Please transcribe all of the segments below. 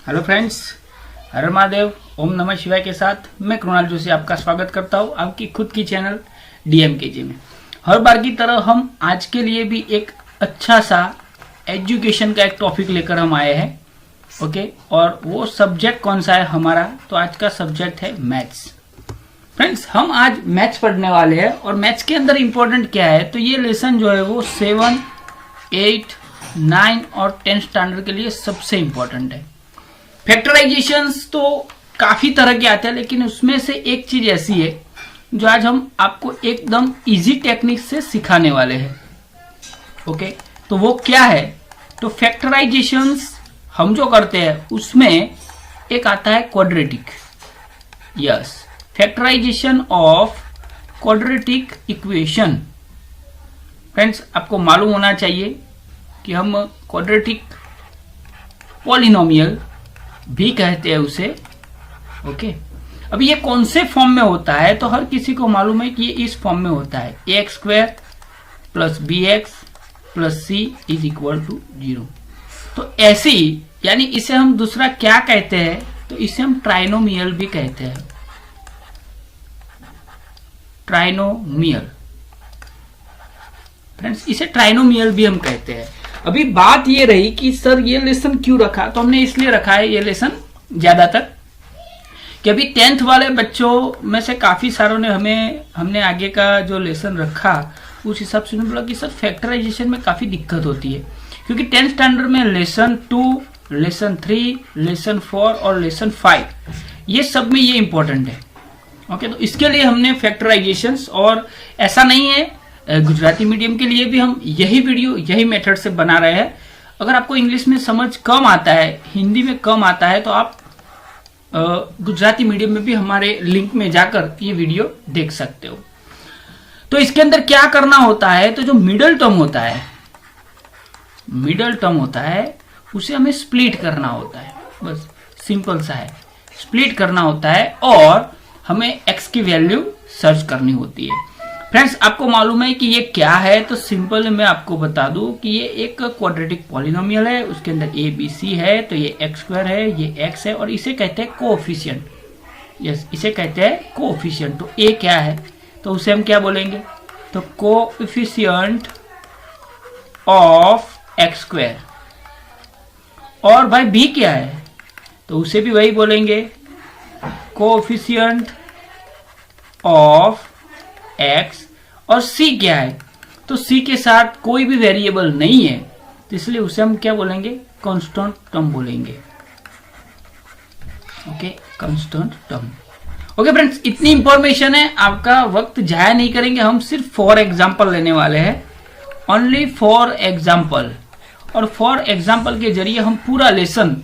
Hello friends, हर महादेव, ओम नमः शिवाय के साथ मैं कृणाल जोशी आपका स्वागत करता हूं आपकी खुद की चैनल डीएमकेजी में। हर बार की तरह हम आज के लिए भी एक अच्छा सा एजुकेशन का एक टॉपिक लेकर हम आए हैं। ओके, और वो सब्जेक्ट कौन सा है हमारा? तो आज का सब्जेक्ट है मैथ्स। फ्रेंड्स, हम आज मैथ्स पढ़ने वाले हैं और मैथ्स के अंदर इंपॉर्टेंट क्या है, तो ये लेसन जो है वो 7, 8, 9 और 10 स्टैंडर्ड के लिए सबसे इंपॉर्टेंट है। फैक्टराइजेशंस तो काफी तरह के आते हैं, लेकिन उसमें से एक चीज ऐसी है जो आज हम आपको एकदम इजी टेक्निक से सिखाने वाले हैं। ओके, तो वो क्या है? तो फैक्टराइजेशंस हम जो करते हैं उसमें एक आता है quadratic. Yes, factorization of quadratic equation. Friends, आपको मालूम होना चाहिए कि हम क्वाड्रेटिक पॉलिनोमियल भी कहते हैं उसे। ओके, अब ये कौन से फॉर्म में होता है? तो हर किसी को मालूम है कि ये इस फॉर्म में होता है, ax² + bx + c = 0। तो ऐसी, यानी इसे हम दूसरा क्या कहते हैं? तो इसे हम ट्राइनोमियल भी कहते हैं। ट्राइनोमियल, फ्रेंड्स, इसे ट्राइनोमियल भी हम कहते हैं। अभी बात ये रही कि सर ये लेसन क्यों रखा, तो हमने इसलिए रखा है ये लेसन ज्यादातर कि अभी 10th वाले बच्चों में से काफी सारों ने हमने आगे का जो लेसन रखा उस हिसाब से बोला कि सर फैक्टराइजेशन में काफी दिक्कत होती है, क्योंकि 10th स्टैंडर्ड में लेसन 2, लेसन 3, लेसन 4 और लेसन 5 ये सब में ये इंपॉर्टेंट है। ओके, तो इसके लिए हमने फैक्टराइजेशंस, और ऐसा नहीं है गुजराती मीडियम के लिए भी हम यही वीडियो यही मेथड से बना रहे हैं। अगर आपको इंग्लिश में समझ कम आता है, हिंदी में कम आता है, तो आप गुजराती मीडियम में भी हमारे लिंक में जाकर ये वीडियो देख सकते हो। तो इसके अंदर क्या करना होता है? तो जो मिडल टर्म होता है उसे हमें स्प्लिट करना होता है। बस सिंपल सा है, स्प्लिट करना होता है और हमें x की वैल्यू सर्च करनी होती है। फ्रेंड्स, आपको मालूम है कि ये क्या है? तो सिंपल मैं आपको बता दूं कि ये एक क्वाड्रेटिक पॉलिनोमियल है, उसके अंदर a b c है, तो ये x² है, ये x है, और इसे कहते हैं कोएफिशिएंट। यस, इसे कहते हैं कोएफिशिएंट। तो a क्या है? तो उसे हम क्या बोलेंगे? तो कोएफिशिएंट ऑफ x²। और भाई b क्या है? तो उसे भी वही बोलेंगे, कोएफिशिएंट ऑफ x। और c क्या है? तो c के साथ कोई भी वेरिएबल नहीं है, तो इसलिए उसे हम क्या बोलेंगे? कांस्टेंट टर्म बोलेंगे। Okay, constant term. Okay friends, इतनी इंफॉर्मेशन है, आपका वक्त जाया नहीं करेंगे। हम सिर्फ फॉर एग्जाम्पल लेने वाले हैं, ओनली फॉर एग्जाम्पल। और फॉर एग्जाम्पल के जरिए हम पूरा लेसन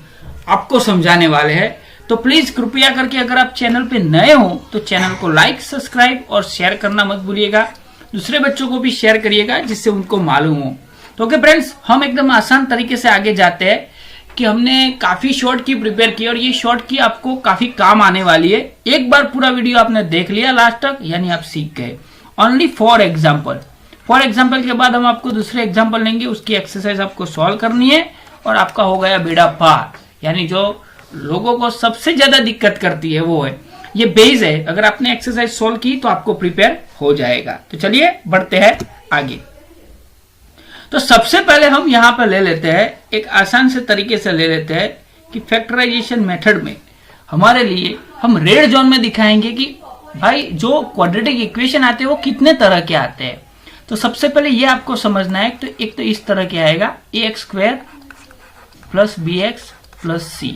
आपको समझाने वाले हैं। तो प्लीज कृपया करके अगर आप चैनल पे नए हो तो चैनल को लाइक, सब्सक्राइब और शेयर करना मत भूलिएगा। दूसरे बच्चों को भी शेयर करिएगा जिससे उनको मालूम हो। तो ओके फ्रेंड्स, हम एकदम आसान तरीके से आगे जाते हैं कि हमने काफी शॉर्ट की प्रिपेयर की और ये शॉर्ट की आपको काफी काम आने वाली है। एक बार पूरा वीडियो आपने देख लिया लास्ट तक, यानी आप सीख गए। Only for example. For example के बाद हम आपको दूसरे एग्जाम्पल लेंगे, उसकी एक्सरसाइज आपको सॉल्व करनी है और आपका हो गया बेड़ा पार। यानी जो लोगों को सबसे ज्यादा दिक्कत करती है वो है, ये बेस है। अगर आपने एक्सरसाइज सोल्व की तो आपको प्रिपेयर हो जाएगा। तो चलिए बढ़ते हैं आगे। तो सबसे पहले हम यहां पर ले लेते हैं, एक आसान से तरीके से ले लेते हैं कि फैक्टराइजेशन मेथड में हमारे लिए हम रेड जोन में दिखाएंगे कि भाई जो क्वाड्रेटिक इक्वेशन आते हैं वो कितने तरह के आते हैं। तो सबसे पहले ये आपको समझना है, तो एक तो इस तरह के आएगा, ax² + bx + c।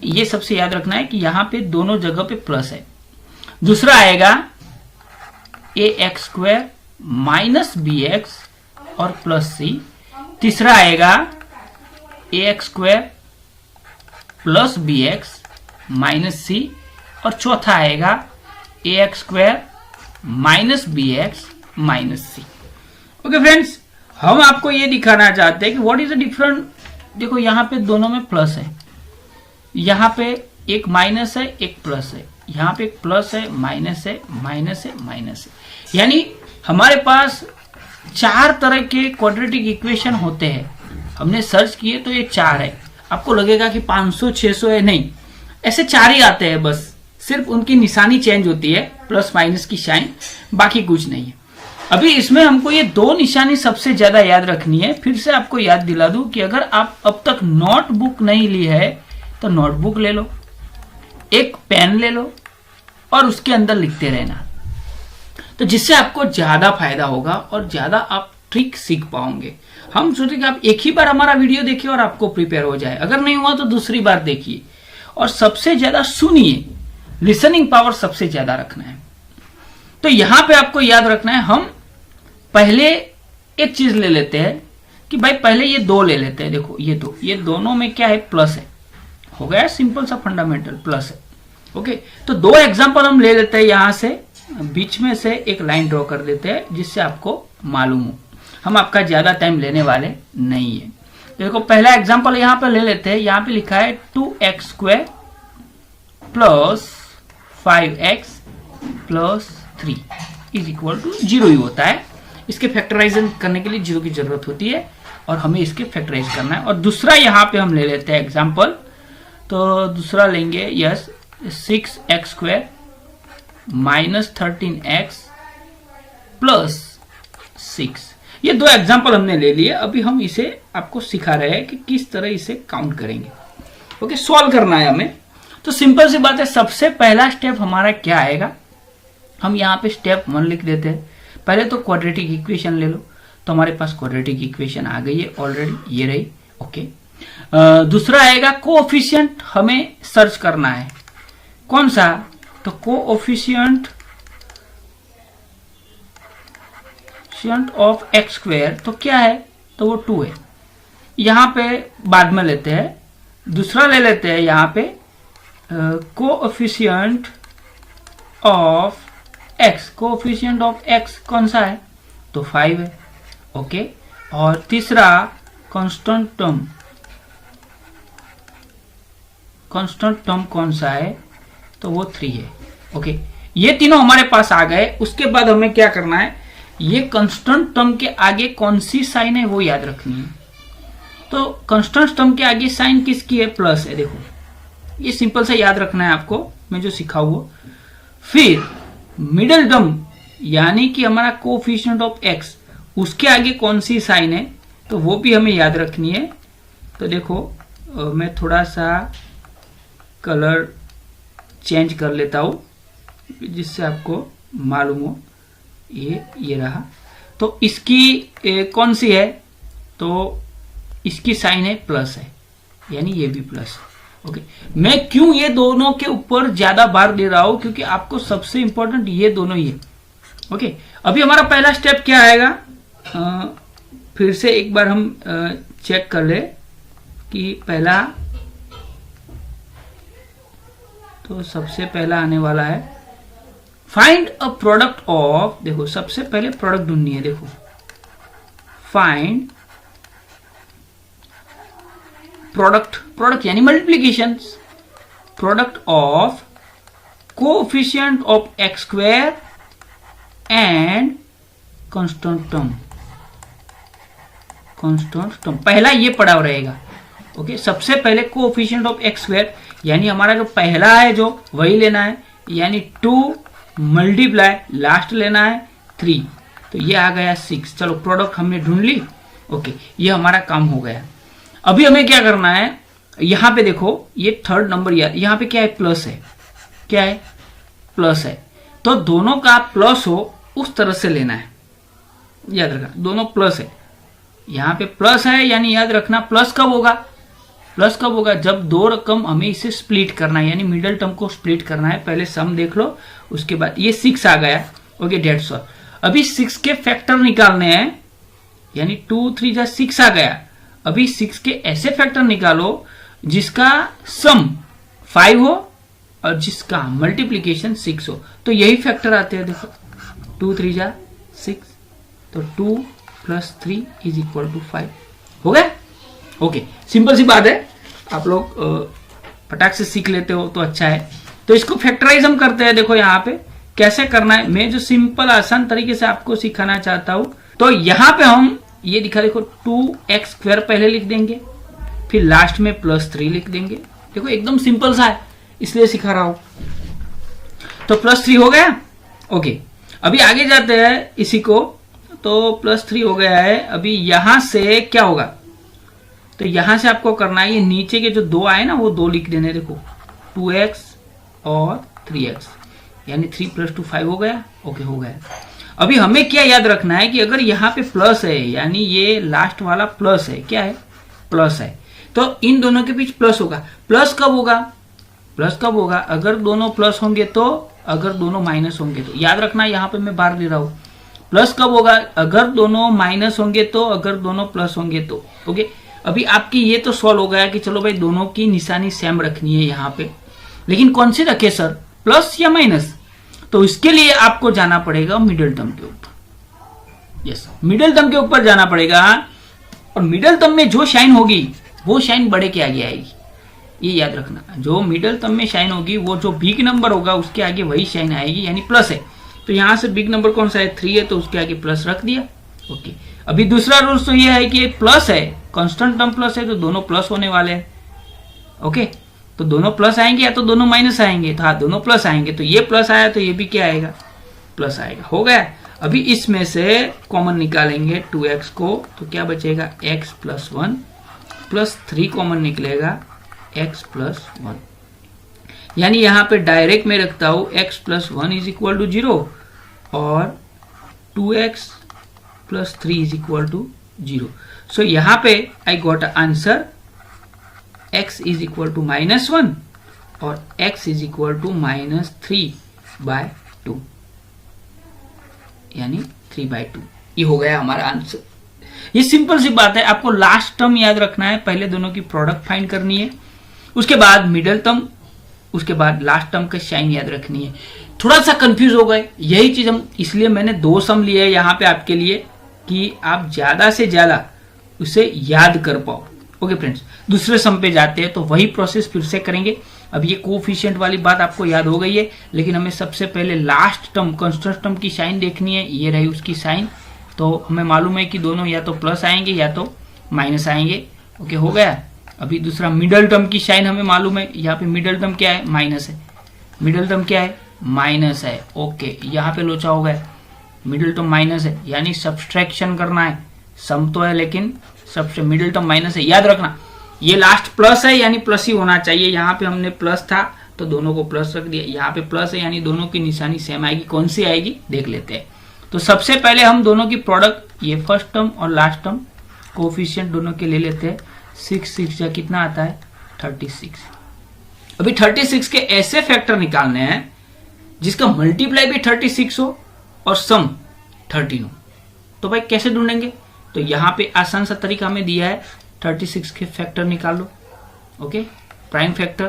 ये सबसे याद रखना है कि यहां पे दोनों जगह पे प्लस है। दूसरा आएगा ax² - bx और +c। तीसरा आएगा ax² + bx - c। और चौथा आएगा ax² - bx - c। Okay friends, हम आपको ये दिखाना चाहते हैं कि व्हाट इज द डिफरेंट। देखो यहां पे दोनों में प्लस है, यहाँ पे एक माइनस है, एक प्लस है, यहाँ पे एक प्लस है, माइनस है, माइनस है, माइनस है। यानी हमारे पास 4 तरह के क्वाड्रेटिक इक्वेशन होते हैं। हमने सर्च किए तो ये 4 है। आपको लगेगा कि 500 600 है, नहीं, ऐसे 4 ही आते हैं बस, सिर्फ उनकी निशानी चेंज होती है, प्लस माइनस की साइन, बाकी कुछ नहीं है। अभी इसमें हमको ये 2 निशानी सबसे ज्यादा याद रखनी है। फिर से आपको याद दिला दूं कि अगर आप अब तक नोटबुक नहीं ली है तो नोटबुक ले लो, एक पेन ले लो और उसके अंदर लिखते रहना, तो जिससे आपको ज्यादा फायदा होगा और ज्यादा आप ट्रिक सीख पाओगे। हम सोचे कि आप एक ही बार हमारा वीडियो देखिए और आपको प्रिपेयर हो जाए, अगर नहीं हुआ तो दूसरी बार देखिए और सबसे ज्यादा सुनिए, लिसनिंग पावर सबसे ज्यादा रखना है। तो यहां पे आपको याद रखना है, हम पहले एक चीज ले लेते हैं कि भाई पहले ये 2 ले लेते हैं। देखो ये दोनों में क्या है, प्लस है, हो गया सिंपल सा फंडामेंटल प्लस है। ओके, तो 2 एग्जांपल हम ले लेते हैं, यहां से बीच में से एक लाइन ड्रॉ कर देते हैं जिससे आपको मालूम हो, हम आपका ज्यादा टाइम लेने वाले नहीं है। देखो पहला एग्जांपल यहां पे ले लेते हैं, यहां पे लिखा है 2x² plus 5x plus 3 is equal to 0 ही होता है। इसके फैक्टराइजेशन करने के लिए 0 की जरूरत होती है और हमें इसके फैक्टराइज करना है। और दूसरा यहां पे हम ले लेते हैं एग्जांपल, तो दूसरा लेंगे 6x² माइनस 13x प्लस 6। ये 2 एग्जांपल हमने ले लिए। अभी हम इसे आपको सिखा रहे हैं कि किस तरह इसे काउंट करेंगे। ओके, सॉल्व करना है हमें। तो सिंपल सी बात है, सबसे पहला स्टेप हमारा क्या आएगा, हम यहाँ पे स्टेप 1 लिख देते हैं। पहले तो क्वाड्रेटिक इक्वेशन ले लो, तो हमारे पास क्वाड्रेटिक इक्वेशन आ गई है ऑलरेडी, ये रही। ओके, दूसरा आएगा कोएफिशिएंट, हमें सर्च करना है कौन सा, तो कोएफिशिएंट ऑफ x², तो क्या है, तो वो 2 है। यहां पे बाद में लेते हैं। दूसरा ले लेते हैं यहां पे coefficient of x, coefficient of x कौन सा है, तो 5 है। ओके, और तीसरा कांस्टेंट टर्म कौन सा है, तो वो 3 है। ओके, ये तीनों हमारे पास आ गए। उसके बाद हमें क्या करना है, ये कांस्टेंट टर्म के आगे कौन सी साइन है वो याद रखनी है। तो कांस्टेंट टर्म के आगे साइन किसकी है, प्लस है। देखो ये सिंपल सा याद रखना है आपको, मैं जो सिखाऊंगा। फिर मिडिल टर्म यानी कि हमारा कोएफिशिएंट ऑफ x, उसके आगे कौन सी साइन है, तो वो भी हमें याद रखनी है। तो देखो मैं थोड़ा सा कलर चेंज कर लेता हूं जिससे आपको मालूम हो। ये रहा, तो इसकी कौन सी है, तो इसकी साइन है प्लस है, यानी ये भी प्लस। ओके, मैं क्यों ये दोनों के ऊपर ज्यादा बार दे रहा हूं, क्योंकि आपको सबसे इंपॉर्टेंट ये दोनों ही है। ओके, अभी हमारा पहला स्टेप क्या आएगा, फिर से एक बार हम चेक कर ले कि पहला, तो सबसे पहला आने वाला है फाइंड अ प्रोडक्ट ऑफ, देखो सबसे पहले प्रोडक्ट ढूंढनी है। देखो फाइंड प्रोडक्ट यानी multiplication, product of coefficient of x² and constant term, पहला ये पड़ा रहेगा। ओके, सबसे पहले कोएफिशिएंट ऑफ x² यानी हमारा जो पहला है जो वही लेना है, यानी 2 मल्टीप्लाई लास्ट लेना है 3, तो ये आ गया 6। चलो प्रोडक्ट हमने ढूंढ ली। ओके, ये हमारा काम हो गया। अभी हमें क्या करना है, यहां पे देखो ये 3rd नंबर, यहां पे क्या है, प्लस है, क्या है, प्लस है। तो दोनों का प्लस हो उस तरह से लेना है, याद रखना दोनों प्लस है। यहां पे प्लस है यानी याद रखना प्लस कब होगा, जब 2 रकम हमें इसे स्प्लिट करना है, यानी मिडिल टर्म को स्प्लिट करना है। पहले सम देख लो, उसके बाद ये 6 आ गया। Okay, that's all. अभी 6 के फैक्टर निकालने हैं, यानी 2 3 जा 6 आ गया। अभी 6 के ऐसे फैक्टर निकालो जिसका सम 5 हो और जिसका मल्टीप्लीकेशन 6 हो, तो यही फैक्टर आते हैं। देखो 2 3 जा 6, तो 2 + 3 = 5 हो गया। ओके, सिंपल सी बात है, आप लोग फटाक से सीख लेते हो तो अच्छा है। तो इसको फैक्टराइज हम करते हैं। देखो यहाँ पे कैसे करना है, मैं जो सिंपल आसान तरीके से आपको सिखाना चाहता हूं। तो यहाँ पे हम ये दिखा, देखो 2x² पहले लिख देंगे, फिर लास्ट में +3 लिख देंगे। देखो एकदम सिंपल सा है, इसलिए सिखा रहा हूं। तो +3 हो गया। ओके, अभी आगे जाते हैं इसी को। तो +3 हो गया है। अभी यहां से क्या होगा, तो यहां से आपको करना है, ये नीचे के जो 2 आए ना वो 2 लिख देने। देखो 2x और 3x, यानी 3 + 2 5 हो गया। ओके, हो गया। अभी हमें क्या याद रखना है कि अगर यहाँ पे प्लस है, यानी ये लास्ट वाला प्लस है, क्या है, प्लस है, तो इन दोनों के बीच प्लस होगा। प्लस कब होगा, प्लस कब होगा, अगर दोनों प्लस होंगे तो, अगर दोनों माइनस होंगे तो। याद रखना, यहाँ पे मैं बार दे रहा हूं, प्लस कब होगा, अगर दोनों माइनस होंगे तो, अगर दोनों प्लस होंगे तो। ओके, अभी आपकी ये तो सॉल्व हो गया कि चलो भाई दोनों की निशानी सेम रखनी है यहाँ पे, लेकिन कौन सी रखे सर, प्लस या माइनस? तो इसके लिए आपको जाना पड़ेगा मिडिल टर्म के ऊपर। यस, मिडिल टर्म के ऊपर जाना पड़ेगा। और मिडिल टर्म में जो शाइन होगी वो शाइन बड़े के आगे आएगी, ये याद रखना। जो मिडिल टर्म में शाइन होगी वो जो बिग नंबर होगा उसके आगे वही शाइन आएगी, यानी प्लस है। तो यहां से बिग नंबर कौन सा है, 3 है, तो उसके आगे प्लस रख दिया। ओके, अभी दूसरा रूल तो ये है कि प्लस है, कांस्टेंट टर्म प्लस है, तो दोनों प्लस होने वाले हैं। ओके, तो दोनों प्लस आएंगे या तो दोनों माइनस आएंगे, तो हाँ दोनों प्लस आएंगे। तो ये प्लस आया तो ये भी क्या आएगा, प्लस आएगा। हो गया। अभी इसमें से कॉमन निकालेंगे 2x को, तो क्या बचेगा, x + 1 +3 कॉमन निकलेगा, x + 1। यानी यहां पे डायरेक्ट में रखता हूं x + 1 = 0 और 2x + 3 = 0। सो यहां पे आई गॉट आंसर x = -1 और x = -3/2, यानी 3/2। ये हो गया हमारा आंसर। ये सिंपल सी बात है। आपको लास्ट टर्म याद रखना है, पहले दोनों की प्रोडक्ट फाइंड करनी है, उसके बाद मिडिल टर्म, उसके बाद लास्ट टर्म का साइन याद रखनी है। थोड़ा सा कंफ्यूज हो गए, यही चीज हम, इसलिए मैंने 2 सम लिए है यहाँ पे आपके लिए कि आप ज्यादा से ज्यादा उसे याद कर पाओ। ओके फ्रेंड्स, दूसरे सम पे जाते हैं, तो वही प्रोसेस फिर से करेंगे। अब ये कोफिशिएंट वाली बात आपको याद हो गई है, लेकिन हमें सबसे पहले लास्ट टर्म, कांस्टेंट टर्म की साइन देखनी है। ये रही उसकी साइन, तो हमें मालूम है कि दोनों या तो प्लस आएंगे या तो माइनस आएंगे। ओके, हो गया। अभी दूसरा मिडिल टर्म की साइन हमें मालूम है, यहाँ पे मिडिल टर्म क्या है, माइनस है। मिडिल टर्म क्या है, माइनस है। ओके, यहाँ पे लोचा हो गया, मिडिल टर्म माइनस है, यानी सब्सट्रैक्शन करना है। सम तो है लेकिन सबसे मिडिल टर्म माइनस है। याद रखना, ये लास्ट प्लस है यानी प्लस ही होना चाहिए। यहाँ पे हमने प्लस था तो दोनों को प्लस रख दिया, यहाँ पे प्लस है यानी दोनों की निशानी सेम आएगी। कौन सी आएगी देख लेते हैं। तो सबसे पहले हम दोनों की प्रोडक्ट, ये फर्स्ट टर्म और लास्ट टर्म कोफिशिएंट दोनों के ले लेते हैं। 6 या कितना आता है, 36। अभी 36 के ऐसे फैक्टर निकालने हैं जिसका मल्टीप्लाई भी 36 हो और सम 13 हो। तो भाई कैसे ढूंढेंगे, तो यहाँ पे आसान सा तरीका हमें दिया है, 36 के फैक्टर निकाल लो। ओके, प्राइम फैक्टर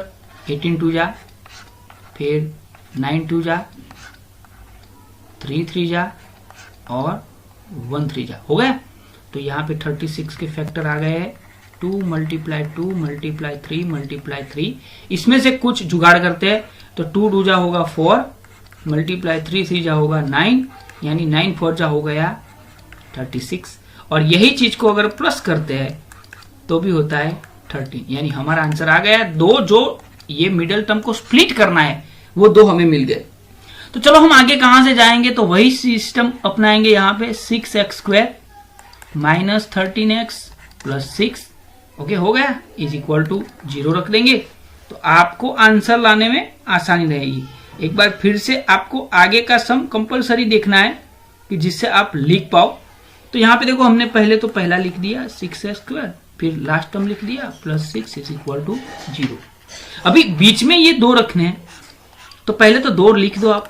18 2 जा, फिर 9 2 जा, 3 3 जा और 1 3 जा। हो गया। तो यहाँ पे 36 के फैक्टर आ गए हैं, 2 × 2 × 3 × 3। इसमें से कुछ जुगाड़ करते हैं, तो 2 2 जा होगा 4, × 3 3 जा होगा 9, यानी 9 4 जा हो गया 36। और यही चीज को अगर प्लस करते हैं तो भी होता है 13, यानी हमारा आंसर आ गया। 2 जो ये मिडिल टर्म को स्प्लिट करना है वो 2 हमें मिल गए। तो चलो हम आगे कहां से जाएंगे, तो वही सिस्टम अपनाएंगे। यहाँ पे 6x² - 13x + 6। ओके, हो गया, = 0 रख देंगे। तो आपको आंसर लाने में आसानी रहेगी। एक बार फिर से आपको आगे का सम कंपलसरी देखना है कि जिससे आप लिख पाओ। तो यहाँ पे देखो, हमने पहले तो पहला लिख दिया 6x², फिर लास्ट टर्म लिख दिया +6 = 0। अभी बीच में ये 2 रखने हैं, तो पहले तो 2 लिख दो आप,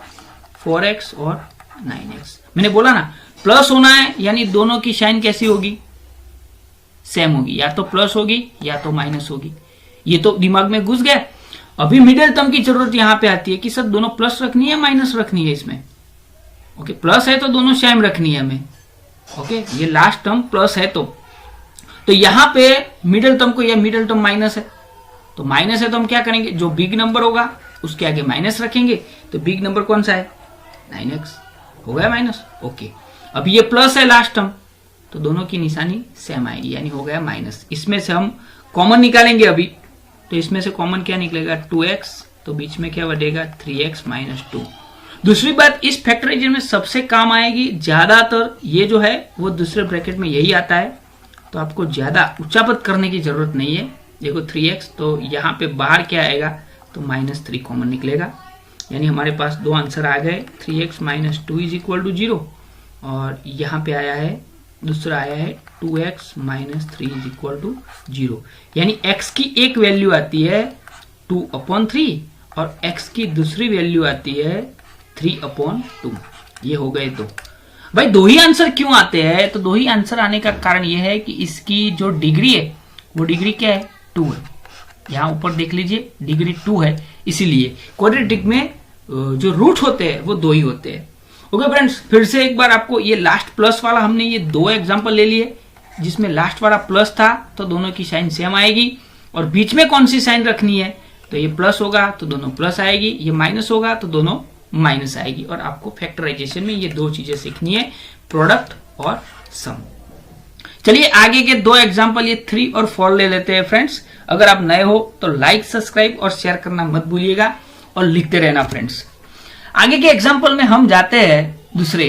4x और 9x। मैंने बोला ना प्लस होना है, यानी दोनों की साइन कैसी होगी, सेम होगी, या तो प्लस होगी या तो माइनस होगी। ये तो दिमाग में घुस गया। अभी मिडिल टर्म की जरूरत यहां पे आती है कि सर दोनों प्लस रखनी है माइनस रखनी है इसमें। ओके, प्लस है तो दोनों सेम रखनी है हमें। ओके, ये लास्ट टर्म प्लस है तो यहां पे मिडिल टर्म को, यह मिडिल टर्म माइनस है, तो माइनस है तो हम क्या करेंगे, जो बिग नंबर होगा उसके आगे माइनस रखेंगे। तो बिग नंबर कौन सा है, 9x। हो गया माइनस। ओके, अब ये प्लस है लास्ट टर्म, तो दोनों की निशानी सेम आएगी, यानी हो गया माइनस। इसमें से हम कॉमन निकालेंगे अभी, तो इसमें से कॉमन क्या निकलेगा 2x, तो बीच में क्या बढ़ेगा 3x माइनस 2। दूसरी बात, इस फैक्टराइजेशन में सबसे काम आएगी, ज्यादातर ये जो है वो दूसरे ब्रैकेट में यही आता है, तो आपको ज्यादा उच्चापत करने की जरूरत नहीं है। देखो 3x, तो यहाँ पे बाहर क्या आएगा, तो -3 कॉमन निकलेगा, यानी हमारे पास दो आंसर आ गए, 3x minus 2 is equal to 0, और यहाँ पे आया है दूसरा आया है 2x minus 3 is equal to 0, यानी x की एक वैल्यू आती है 2/3 और x की दूसरी वैल्यू आती है 3/2। ये हो गए दो। भाई दो ही आंसर क्यों आते हैं, तो दो ही आंसर आने का कारण यह है कि इसकी जो डिग्री है वो डिग्री क्या है 2 है। यहाँ ऊपर देख लीजिए डिग्री 2 है, इसीलिए क्वाड्रेटिक में जो रूट होते हैं वो दो ही होते हैं। ओके फ्रेंड्स, फिर से एक बार आपको ये लास्ट प्लस वाला, हमने ये दो एग्जांपल ले लिए जिसमें लास्ट वाला प्लस था, तो दोनों की साइन सेम आएगी, और बीच में कौन सी साइन रखनी है, तो ये प्लस होगा तो दोनों प्लस आएगी, ये माइनस होगा तो दोनों माइनस आएगी। और आपको फैक्टराइजेशन में ये दो चीजें सीखनी है, प्रोडक्ट और सम। चलिए आगे के दो एग्जांपल ये 3 और 4 ले लेते हैं फ्रेंड्स। अगर आप नए हो तो लाइक, सब्सक्राइब और शेयर करना मत भूलिएगा, और लिखते रहना फ्रेंड्स। आगे के एग्जांपल में हम जाते हैं दूसरे,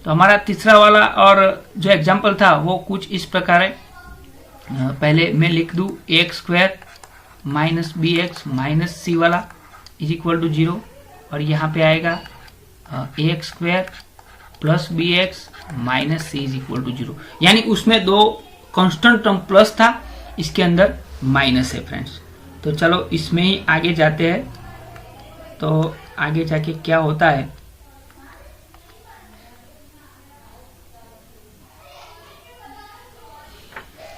तो हमारा तीसरा वाला और जो एग्जांपल था वो कुछ इस प्रकार है। पहले मैं लिख दूं ax² minus bx minus c वाला इज इक्वल टू 0, और यहाँ पे आएगा ax² plus bx minus c is equal to 0, यानी उसमें दो कांस्टेंट टर्म प्लस था, इसके अंदर माइनस है फ्रेंड्स। तो चलो इसमें ही आगे जाते हैं, तो आगे जाके क्या होता है,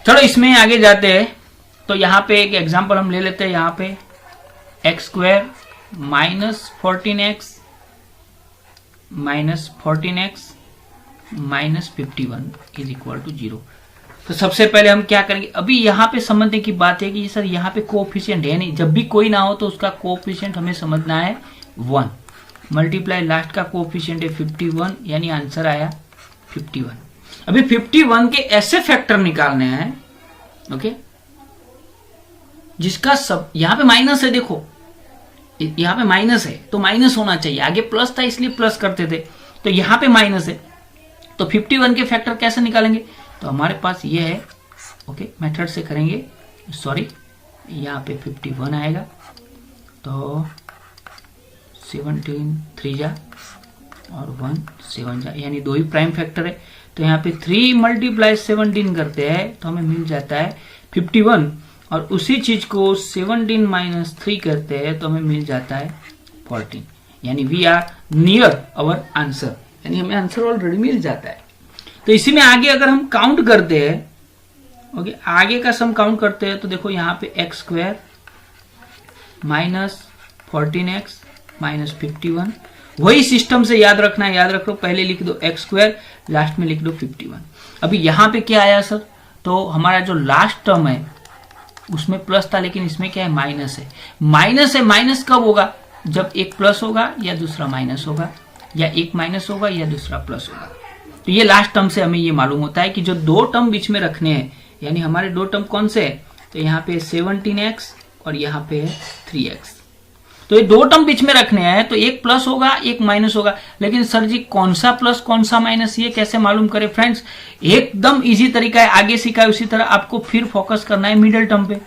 चलो इसमें आगे जाते हैं। तो यहाँ पे एक एग्जांपल हम ले लेते हैं, यहाँ पे x² minus 14x minus 14x minus 51 is equal to 0। तो सबसे पहले हम क्या करेंगे, अभी यहाँ पे समझने की बात है कि सर यहाँ पे कोएफिशिएंट है नहीं, जब भी कोई ना हो तो उसका कोएफिशिएंट हमें समझना है 1, मल्टीप्लाई लास्ट का कोएफिशिएंट है 51, यानी आंसर आया 51। अभी 51 के ऐसे फैक्टर निकालने हैं, ओके, जिसका सब यहाँ पे माइनस है, देखो यहाँ पे माइनस है तो माइनस होना चाहिए, आगे प्लस था इसलिए प्लस करते थे, तो यहाँ पे माइनस है, तो 51 के फैक्टर कैसे निकालेंगे, तो हमारे पास ये है, ओके, मेथड से करेंगे, सॉरी, यहाँ पे 51 आएगा, तो 17 3 जा और 1 7 जा, यानी दो ही प्राइम फैक्टर है, तो यहाँ पे 3 मल्टीप्लाई 17 करते हैं तो हमें मिल जाता है 51, और उसी चीज को 17 माइनस 3 करते हैं तो हमें मिल जाता है 14, यानी we are near our answer, यानी हमें आंसर ऑलरेडी मिल जाता है। तो इसी में आगे अगर हम काउंट करते हैं, ओके, आगे का सम काउंट करते हैं, तो देखो यहाँ पे x² माइनस 14x माइनस 51, वही सिस्टम से याद रखना है, याद रखो, पहले लिख दो x², लास्ट में लिख दो 51। अभी यहाँ पे क्या आया सर, तो हमारा जो लास्ट टर्म है उसमें प्लस था, लेकिन इसमें क्या है, माइनस है। माइनस है, माइनस कब होगा, जब एक प्लस होगा या दूसरा माइनस होगा, या एक माइनस होगा या दूसरा प्लस होगा। तो ये लास्ट टर्म से हमें ये मालूम होता है कि जो दो टर्म बीच में रखने हैं, यानी हमारे दो टर्म कौन से है, तो यहाँ पे 17x और यहाँ पे है 3x, तो ये दो टर्म बीच में रखने हैं, तो एक प्लस होगा एक माइनस होगा। लेकिन सर जी कौन सा प्लस कौन सा माइनस, ये कैसे मालूम करें फ्रेंड्स, एकदम इजी तरीका है, आगे सीखा है उसी तरह आपको फिर फोकस करना है मिडिल टर्म पे।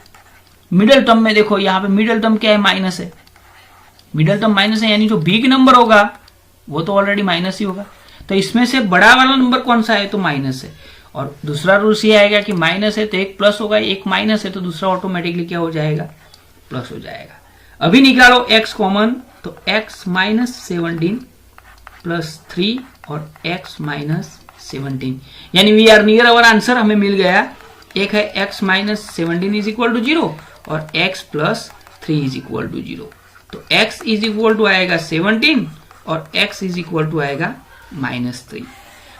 मिडिल टर्म में देखो यहाँ पे मिडिल टर्म क्या है, माइनस है, मिडिल टर्म माइनस है, यानी जो बिग नंबर होगा वो तो ऑलरेडी माइनस ही होगा, तो इसमें से बड़ा वाला नंबर कौन सा है, तो माइनस है। और दूसरा रूल्स ये आएगा कि माइनस है तो एक प्लस होगा, एक माइनस है तो दूसरा ऑटोमेटिकली क्या हो जाएगा, प्लस हो जाएगा। अभी निकालो x कॉमन, तो x माइनस 17 प्लस 3 और x माइनस 17, यानी we are near our answer, हमें मिल गया। एक है x minus 17 is equal to 0 और x plus 3 is equal to 0, तो x इज इक्वल टू आएगा 17 और x इज इक्वल टू आएगा -3।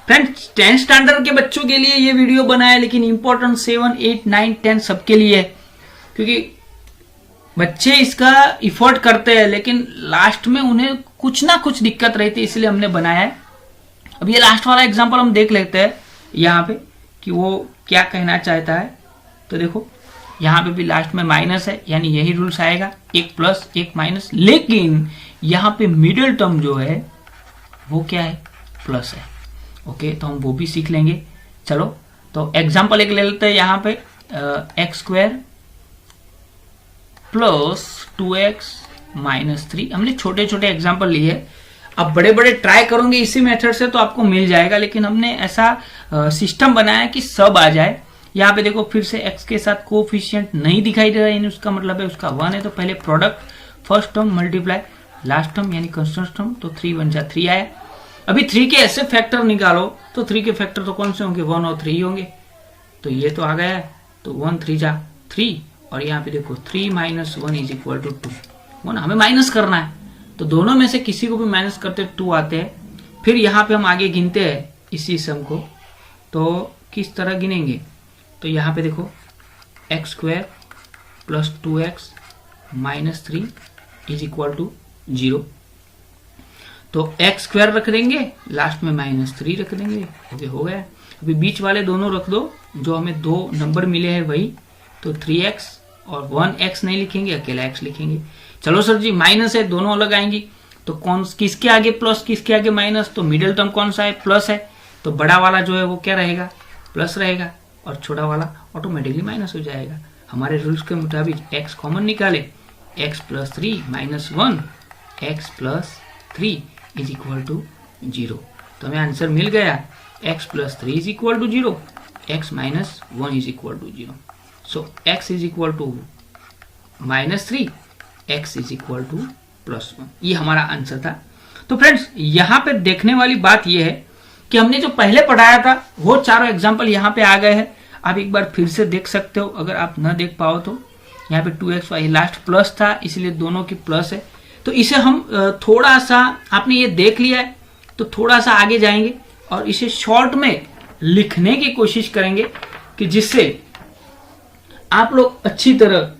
फ्रेंड्स 10 स्टैंडर्ड के बच्चों के लिए ये वीडियो बनाया, लेकिन इंपॉर्टेंट 7 8 9 10 सबके लिए है, क्योंकि बच्चे इसका इफोर्ट करते हैं लेकिन लास्ट में उन्हें कुछ ना कुछ दिक्कत रहती है, इसलिए हमने बनाया है। अब ये लास्ट वाला एग्जांपल हम देख लेते हैं यहाँ पे कि वो क्या कहना चाहता है। तो देखो यहाँ पे भी लास्ट में माइनस है, यानी यही रूल्स आएगा, एक प्लस एक माइनस। लेकिन यहाँ पे मिडिल टर्म जो है वो क्या है, प्लस है। ओके, तो हम वो भी सीख लेंगे। चलो तो एग्जाम्पल एक ले लेते हैं यहाँ पे, x square plus 2x minus 3। हमने छोटे छोटे एग्जाम्पल लिए, अब बड़े बड़े ट्राई करोगे इसी मेथड से तो आपको मिल जाएगा, लेकिन हमने ऐसा सिस्टम बनाया कि सब आ जाए। यहाँ पे देखो फिर से x के साथ कोफिशिएंट नहीं दिखाई दे रहा है, उसका मतलब है उसका 1 है, तो पहले product first term multiply last term यानी कंस्टेंट टर्म, तो 3 1 जा 3 आया। अभी 3 के ऐसे फैक्टर निकालो तो 3 के फैक्टर तो कौन से होंगे, 1 और 3 होंगे, तो ये तो आ गया है, तो 1 3 जा 3, और यहाँ पे देखो 3 minus 1 is equal to 2। One हमें माइनस करना है, तो दोनों में से किसी को भी माइनस करते 2 आते हैं। फिर यहाँ पे हम आगे गिनते हैं इसी सम को, तो किस तरह गिनेंगे, तो यहाँ पे देखो x square plus 2x minus 3 is equal to 0, तो एक्स स्क्वायर रख देंगे, लास्ट में माइनस 3 रख देंगे। ओके, हो गया। अभी बीच वाले दोनों रख दो, जो हमें 2 नंबर मिले हैं वही, तो 3x और 1x नहीं लिखेंगे, अकेला x लिखेंगे। चलो सर जी माइनस है, दोनों अलग आएंगी, तो कौन किसके आगे प्लस किसके आगे माइनस, तो मिडिल टर्म कौन सा है, प्लस है, तो बड़ा वाला जो है वो क्या रहेगा, प्लस रहेगा, और छोटा वाला ऑटोमेटिकली माइनस हो जाएगा। हमारे रूल्स के मुताबिक x कॉमन निकाले, x plus 3 minus 1 x plus 3 is equal to 0, तो हमें आंसर मिल गया, x plus 3 is equal to 0, x minus 1 is equal to 0। So x is equal to minus 3, x is equal to plus 1, ये हमारा answer था। तो friends यहाँ पे देखने वाली बात ये है कि हमने जो पहले पढ़ाया था वो चारों एग्जाम्पल यहाँ पे आ गए हैं। आप एक बार फिर से देख सकते हो, अगर आप न देख पाओ तो। यहाँ पे 2x लास्ट प्लस था, इसलिए दोनों की प्लस है, तो इसे हम थोड़ा सा, आपने ये देख लिया है तो थोड़ा सा आगे जाएंगे और इसे शॉर्ट में लिखने की कोशिश करेंगे, कि जिससे आप लोग अच्छी तरह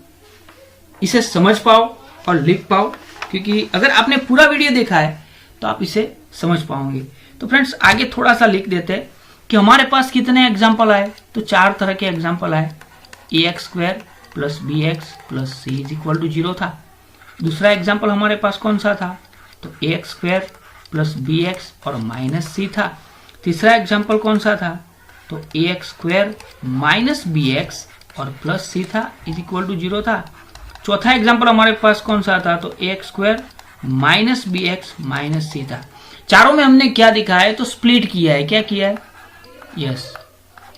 इसे समझ पाओ और लिख पाओ, क्योंकि अगर आपने पूरा वीडियो देखा है तो आप इसे समझ पाओगे। तो फ्रेंड्स आगे थोड़ा सा लिख देते हैं कि हमारे पास कितने एग्जाम्पल आए, तो 4 तरह के एग्जाम्पल आए। ax square plus bx plus c is equal to 0 था। दूसरा एग्जाम्पल हमारे पास कौन सा था, तो ax स्क्वायर प्लस bx और माइनस c था। तीसरा एग्जाम्पल कौन सा था, तो ax स्क्वायर माइनस bx और प्लस c था, इज इक्वल टू 0 था। चौथा एग्जाम्पल हमारे पास कौन सा था, तो ax square minus bx minus c था। चारों में हमने क्या दिखा है, तो स्प्लिट किया है। क्या किया है, यस,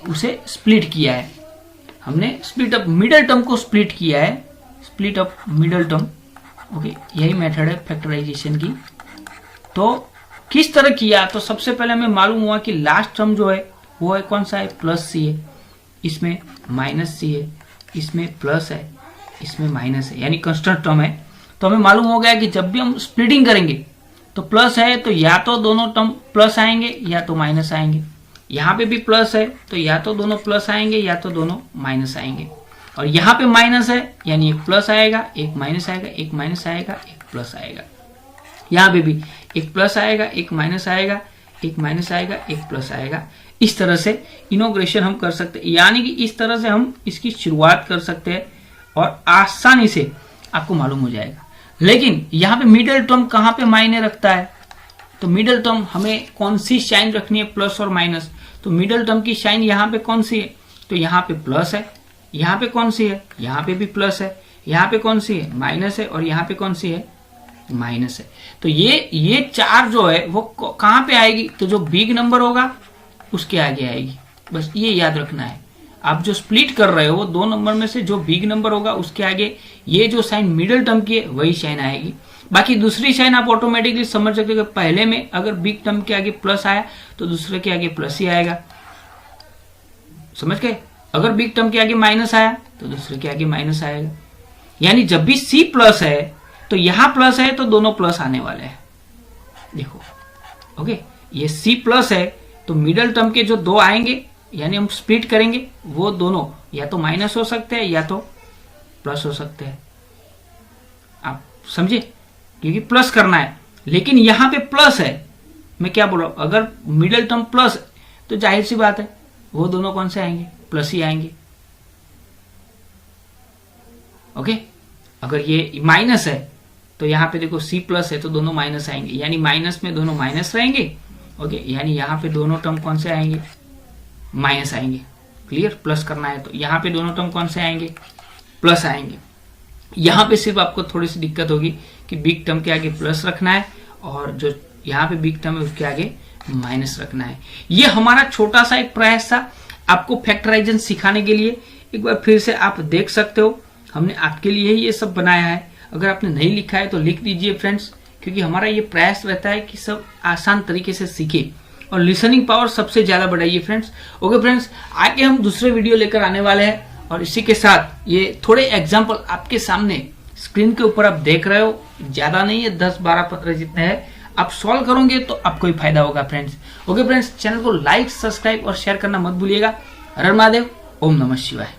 उसे स्प्लिट किया है हमने, स्प्लिट अप मिडिल टर्म को स्प्लिट किया है, split up middle term. Okay, यही मेथड है फैक्टराइजेशन की। तो किस तरह किया, तो सबसे पहले हमें मालूम हुआ कि लास्ट टर्म जो है वो है कौन सा है, प्लस सी है, इसमें माइनस सी है, इसमें प्लस है, इसमें माइनस है, यानी कांस्टेंट टर्म है। तो हमें मालूम हो गया कि जब भी हम स्प्लिटिंग करेंगे तो प्लस है तो या तो दोनों टर्म प्लस आएंगे या तो माइनस आएंगे। यहाँ पे भी प्लस है तो या तो दोनों प्लस आएंगे या तो दोनों माइनस आएंगे, और यहाँ पे माइनस है यानी एक प्लस आएगा, एक माइनस आएगा, एक माइनस आएगा, एक प्लस आएगा। यहाँ पे भी एक प्लस आएगा, एक माइनस आएगा, एक माइनस आएगा, एक प्लस आएगा। इस तरह से इनोग्रेशन हम कर सकते हैं, यानी कि इस तरह से हम इसकी शुरुआत कर सकते हैं और आसानी से आपको मालूम हो जाएगा। लेकिन यहाँ पे मिडिल टर्म कहाँ पे मायने रखता है, तो मिडिल टर्म हमें कौन सी साइन रखनी है, प्लस और माइनस। तो मिडिल टर्म की साइन यहाँ पे कौन सी है, तो यहाँ पे प्लस है, यहाँ पे कौन सी है, यहाँ पे भी प्लस है, यहाँ पे कौन सी है, माइनस है, और यहाँ पे कौन सी है, माइनस है। तो ये 4 जो है वो कहाँ पे आएगी, तो जो बिग नंबर होगा उसके आगे आएगी। बस ये याद रखना है। आप जो स्प्लिट कर रहे हो 2 नंबर में से जो बिग नंबर होगा उसके आगे ये जो साइन मिडिल टर्म की है वही साइन आएगी। बाकी दूसरी साइन आप ऑटोमेटिकली समझ सकते हो कि पहले में अगर बिग टर्म के आगे प्लस आया तो दूसरे के आगे प्लस ही आएगा, समझ गए। अगर बिग टर्म के आगे माइनस आया तो दूसरे के आगे माइनस आएगा। यानी जब भी सी प्लस है तो यहां प्लस है तो दोनों प्लस आने वाले हैं। देखो, ओके, ये सी प्लस है तो मिडिल टर्म के जो 2 आएंगे यानी हम स्प्लिट करेंगे वो दोनों या तो माइनस हो सकते हैं या तो प्लस हो सकते हैं। आप समझे, क्योंकि प्लस करना है। लेकिन यहां पे प्लस है, मैं क्या बोल रहा हूं, अगर मिडिल टर्म प्लस तो जाहिर सी बात है वो दोनों कौन से आएंगे, प्लस ही आएंगे। ओके, अगर ये माइनस है तो यहाँ पे देखो सी प्लस है तो दोनों माइनस आएंगे, यानी माइनस में दोनों माइनस रहेंगे। ओके, यानी यहाँ पे दोनों टर्म कौन से आएंगे, माइनस आएंगे। क्लियर, प्लस करना है तो यहाँ पे दोनों टर्म कौन से आएंगे, प्लस आएंगे। यहाँ पे सिर्फ आपको थोड़ी सी दिक्कत होगी कि बिग टर्म के आगे प्लस रखना है और जो यहाँ पे बिग टर्म है उसके आगे माइनस रखना है। ये हमारा छोटा सा एक प्रयास था आपको फैक्टराइजेशन सिखाने के लिए। एक बार फिर से आप देख सकते हो, हमने आपके लिए ही ये सब बनाया है। अगर आपने नहीं लिखा है तो लिख दीजिए फ्रेंड्स, क्योंकि हमारा ये प्रयास रहता है कि सब आसान तरीके से सीखे और लिसनिंग पावर सबसे ज्यादा बढ़ाइए फ्रेंड्स। ओके फ्रेंड्स, आगे हम दूसरे वीडियो लेकर आने वाले हैं और इसी के साथ ये थोड़े एग्जाम्पल आपके सामने स्क्रीन के ऊपर आप देख रहे हो, ज्यादा नहीं है, 10, 12, 15 जितने हैं। आप सॉल्व करोगे तो आपको ही फायदा होगा फ्रेंड्स। ओके फ्रेंड्स, चैनल को लाइक, सब्सक्राइब और शेयर करना मत भूलिएगा। हर हर महादेव, ओम नमः शिवाय।